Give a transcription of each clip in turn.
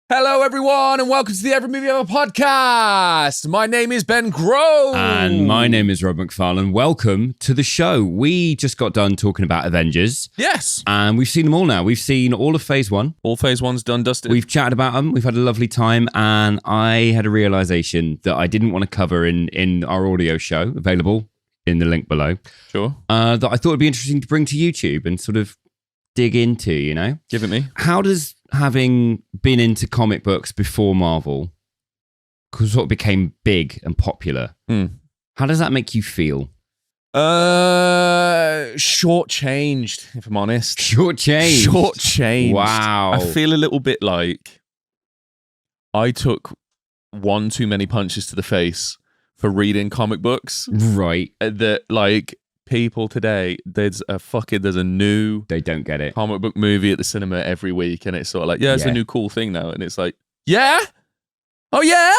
Hello, everyone, and welcome to the Every Movie Ever podcast. My name is Ben Grove. And my name is Rob McFarlane. Welcome to the show. We just got done talking about Avengers. Yes. And we've seen them all now. We've seen all of Phase 1. All Phase 1's done, dusted. We've chatted about them. We've had a lovely time. And I had a realization that I didn't want to cover in our audio show, available in the link below. Sure. That I thought would be interesting to bring to YouTube and sort of dig into, you know? Give it me. How does having been into comic books before Marvel, sort of became big and popular, how does that make you feel? Shortchanged, if I'm honest. Shortchanged. Wow. I feel a little bit like I took one too many punches to the face for reading comic books. Right. That, like, people today, there's a new They don't get it. comic book movie at the cinema every week, and it's sort of like, it's a new cool thing now, and it's like, yeah? Oh, yeah?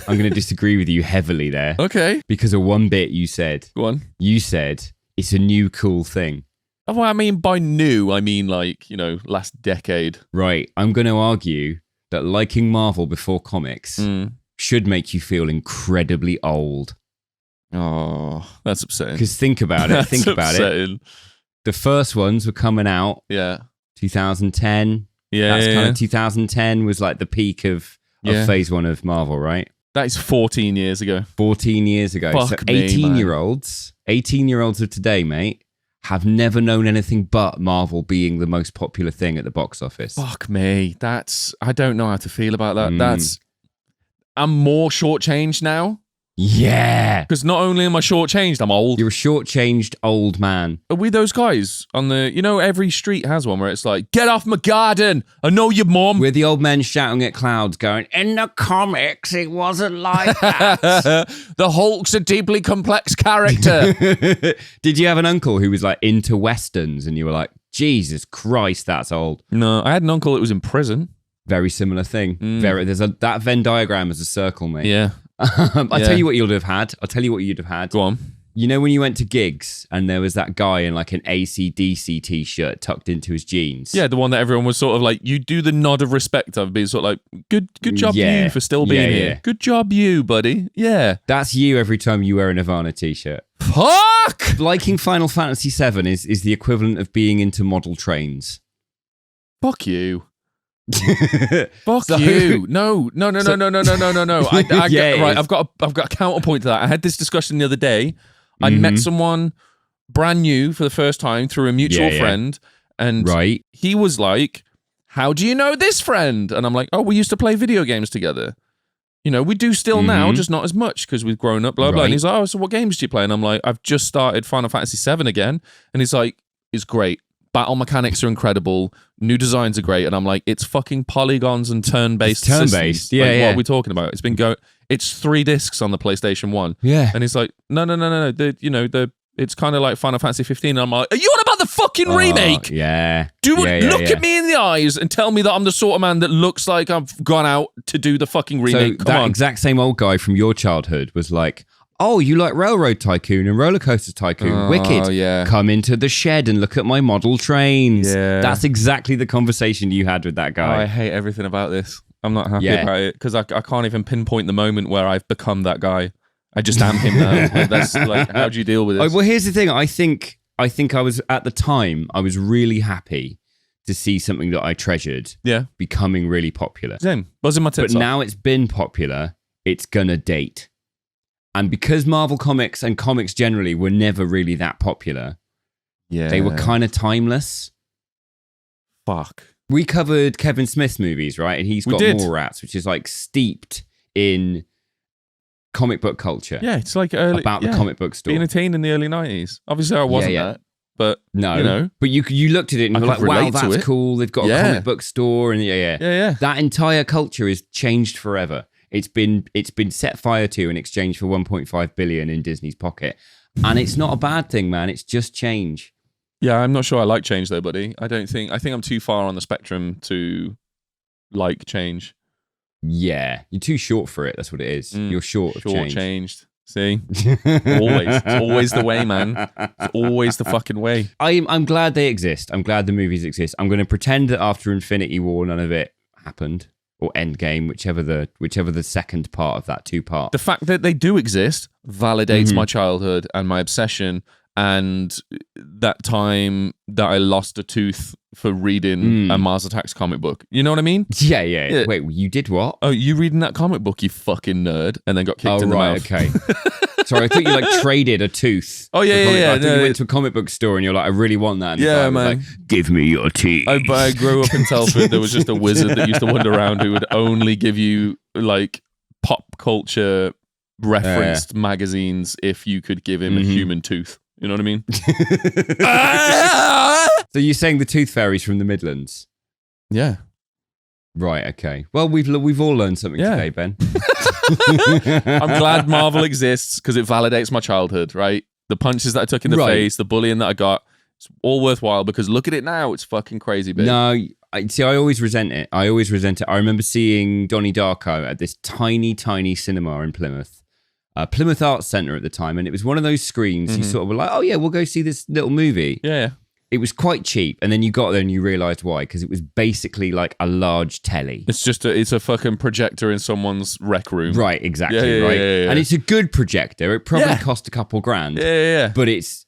I'm going to disagree with you heavily there. Okay. Because of one bit you said. Go on. You said it's a new cool thing. Oh, well, I mean, by new, I mean, like, last decade. Right. I'm going to argue that liking Marvel before comics should make you feel incredibly old. Oh, that's upsetting. Because think about it. Think about it. The first ones were coming out. Yeah. 2010. Yeah. That's kind of 2010 was like the peak of Phase 1 of Marvel, right? That is 14 years ago. 14 years ago. Fuck so me, 18-year-olds of today, mate, have never known anything but Marvel being the most popular thing at the box office. Fuck me. I don't know how to feel about that. I'm more shortchanged now. Yeah. Because not only am I shortchanged, I'm old. You're a shortchanged old man. Are we those guys on the, every street has one where it's like, get off my garden. I know your mom. We're the old men shouting at clouds going, in the comics, it wasn't like that. The Hulk's a deeply complex character. Did you have an uncle who was like into Westerns and you were like, Jesus Christ, that's old? No, I had an uncle that was in prison. Very similar thing. That Venn diagram is a circle, mate. Yeah. I'll tell you what you'd have had. Go on. You know when you went to gigs and there was that guy in like an AC/DC t-shirt tucked into his jeans? Yeah, the one that everyone was sort of like, you do the nod of respect of being sort of like, good job you for still being here. Yeah. Good job you, buddy. Yeah. That's you every time you wear a Nirvana t-shirt. Fuck! Liking Final Fantasy VII is the equivalent of being into model trains. Fuck you. Fuck you. No. I've got a counterpoint to that. I had this discussion the other day. I met someone brand new for the first time through a mutual friend, and he was like, how do you know this friend? And I'm like, oh, we used to play video games together. We do still now, just not as much because we've grown up, blah, blah. And he's like, oh, so what games do you play? And I'm like, I've just started Final Fantasy VII again. And he's like, it's great. Battle mechanics are incredible. New designs are great. And I'm like, it's fucking polygons and turn-based systems. Turn-based, What are we talking about? It's 3 discs on the PlayStation 1. Yeah. And he's like, no. It's kind of like Final Fantasy 15. And I'm like, are you on about the fucking remake? Yeah. Look at me in the eyes and tell me that I'm the sort of man that looks like I've gone out to do the fucking remake. So that exact same old guy from your childhood was like, oh, you like Railroad Tycoon and Roller Coaster Tycoon? Wicked. Yeah. Come into the shed and look at my model trains. Yeah. That's exactly the conversation you had with that guy. I hate everything about this. I'm not happy about it because I can't even pinpoint the moment where I've become that guy. I just am him now. That's like, how do you deal with this? Well, here's the thing. I think I was, at the time, I was really happy to see something that I treasured becoming really popular. Same. Buzzing my tits But off. now it's been popular, it's gonna date. And because Marvel Comics and comics generally were never really that popular, they were kind of timeless. Fuck. We covered Kevin Smith's movies, right? And he's got Mallrats, which is like steeped in comic book culture. Yeah, it's like early, about the comic book store. Being a teen in the early 90s. Obviously, I wasn't that. But, But you looked at it and you were like, wow, that's cool. They've got a comic book store. And yeah. That entire culture is changed forever. It's been set fire to in exchange for 1.5 billion in Disney's pocket. And it's not a bad thing, man. It's just change. Yeah, I'm not sure I like change though, buddy. I think I'm too far on the spectrum to like change. Yeah, you're too short for it. That's what it is. You're short of change. Short-changed. See? Always. It's always the way, man. It's always the fucking way. I'm glad they exist. I'm glad the movies exist. I'm going to pretend that after Infinity War, none of it happened. or Endgame, whichever the second part of that two-part. The fact that they do exist validates my childhood and my obsession, and that time that I lost a tooth for reading a Mars Attacks comic book. You know what I mean? Yeah. Wait, you did what? Oh, you reading that comic book, you fucking nerd, and then got kicked in the mouth. Okay. Sorry, I thought you like traded a tooth. Oh, yeah. I thought you went to a comic book store and you're like, I really want that. And the guy was man. like, give me your teeth. I grew up in Telford. There was just a wizard that used to wander around who would only give you like pop culture referenced magazines if you could give him a human tooth. You know what I mean? So you're saying the Tooth Fairy's from the Midlands? Yeah. Right, okay. Well, we've all learned something today, Ben. I'm glad Marvel exists because it validates my childhood, right? The punches that I took in the face, the bullying that I got, it's all worthwhile because look at it now. It's fucking crazy big. No, I always resent it. I remember seeing Donnie Darko at this tiny, tiny cinema in Plymouth. Plymouth Arts Centre at the time, and it was one of those screens you sort of were like, oh yeah, we'll go see this little movie. Yeah. It was quite cheap, and then you got there and you realised why, because it was basically like a large telly. It's a fucking projector in someone's rec room. Right, exactly, right. Yeah. And it's a good projector. It probably cost a couple grand. Yeah. But it's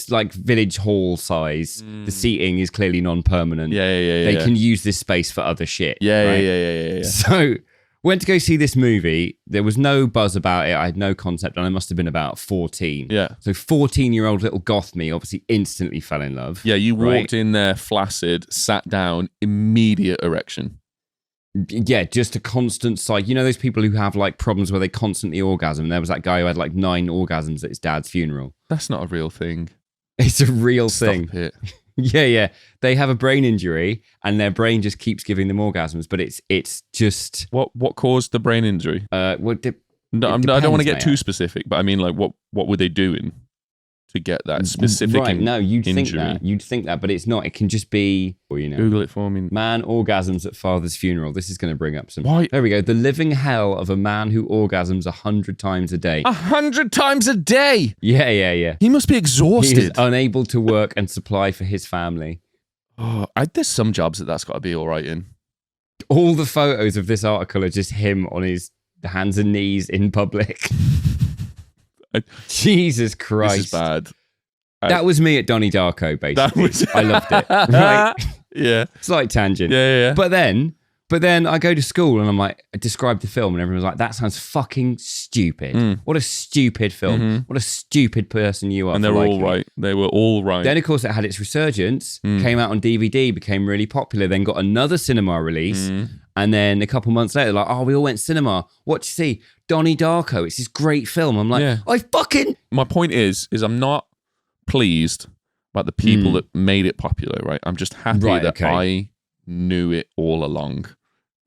like village hall size. The seating is clearly non-permanent. Yeah. They can use this space for other shit. Yeah. So went to go see this movie. There was no buzz about it. I had no concept, and I must have been about 14. Yeah. So 14-year-old little goth me obviously instantly fell in love. Yeah, you walked in there flaccid, sat down, immediate erection. Yeah, just a constant sight. You know those people who have like problems where they constantly orgasm? There was that guy who had like 9 orgasms at his dad's funeral. That's not a real thing. It's a real thing. Stop it. Yeah. They have a brain injury and their brain just keeps giving them orgasms, but it's just... What caused the brain injury? I don't want to get too specific, but I mean, like, what were they doing to get that specific you'd injury? You'd think that, but it's not. It can just be, Google it for me. Man orgasms at father's funeral. This is going to bring up some... Why? There we go. The living hell of a man who orgasms 100 times a day. 100 times a day? Yeah. He must be exhausted. He is unable to work and supply for his family. Oh, there's some jobs that's got to be all right in. All the photos of this article are just him on his hands and knees in public. Jesus Christ. This is bad. That was me at Donnie Darko, basically. I loved it. Right? Yeah. Slight tangent. Yeah. But then I go to school and I'm like, I describe the film and everyone's like, that sounds fucking stupid. What a stupid film. What a stupid person you are. And they were all right. They were all right. Then, of course, it had its resurgence, came out on DVD, became really popular, then got another cinema release. And then a couple months later, like, we all went cinema. What you see? Donnie Darko. It's this great film. I'm like, My point is I'm not pleased about the people that made it popular, right? I'm just happy that I knew it all along.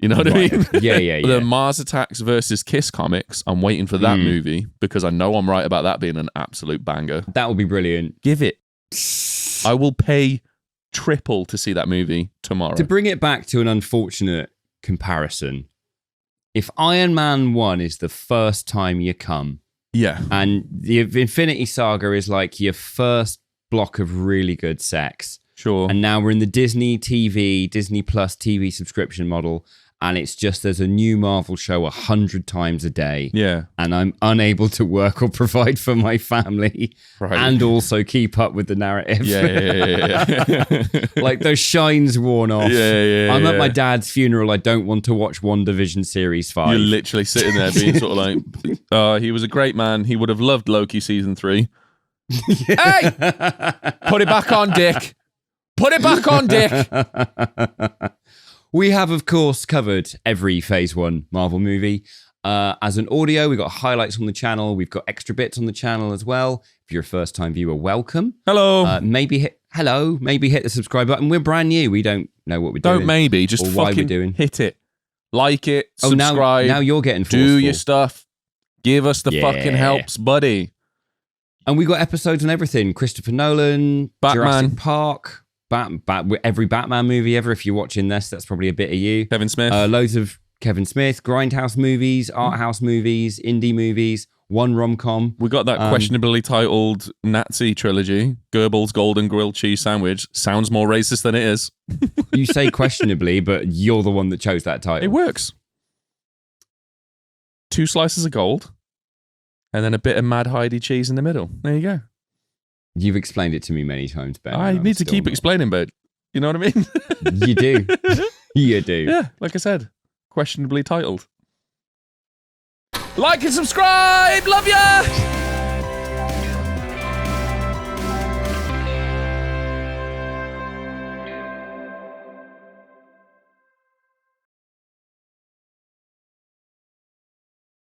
You know what I mean? Yeah. The Mars Attacks versus Kiss comics, I'm waiting for that movie because I know I'm right about that being an absolute banger. That will be brilliant. Give it. I will pay triple to see that movie tomorrow. To bring it back to an unfortunate comparison, if Iron Man 1 is the first time you come, and the Infinity Saga is like your first block of really good sex, sure, and now we're in the Disney Plus TV subscription model, and it's just there's a new Marvel show 100 times a day, and I'm unable to work or provide for my family, and also keep up with the narrative. Like the shine's worn off. I'm at my dad's funeral. I don't want to watch WandaVision series 5. You're literally sitting there being sort of like, he was a great man. He would have loved Loki season 3. Hey, put it back on, Dick. Put it back on, Dick. We have, of course, covered every Phase 1 Marvel movie. As an audio, we've got highlights on the channel. We've got extra bits on the channel as well. If you're a first-time viewer, welcome. Hello. Maybe hit the subscribe button. We're brand new. We don't know what we're doing. Just why we're doing. Hit it. Like it, subscribe. Now you're getting forceful. Do your stuff. Give us the fucking helps, buddy. And we got episodes on everything. Christopher Nolan, Batman. Jurassic Park, every Batman movie ever. If you're watching this, that's probably a bit of you. Kevin Smith. Loads of Kevin Smith, Grindhouse movies, art house movies, indie movies, one rom-com. We got that questionably titled Nazi trilogy, Goebbels' Golden Grilled Cheese Sandwich. Sounds more racist than it is. You say questionably, but you're the one that chose that title. It works. 2 slices of gold, and then a bit of Mad Heidi cheese in the middle. There you go. You've explained it to me many times, Ben. I need to keep explaining, but you know what I mean? You do. You do. Yeah, like I said, questionably titled. Like and subscribe. Love ya!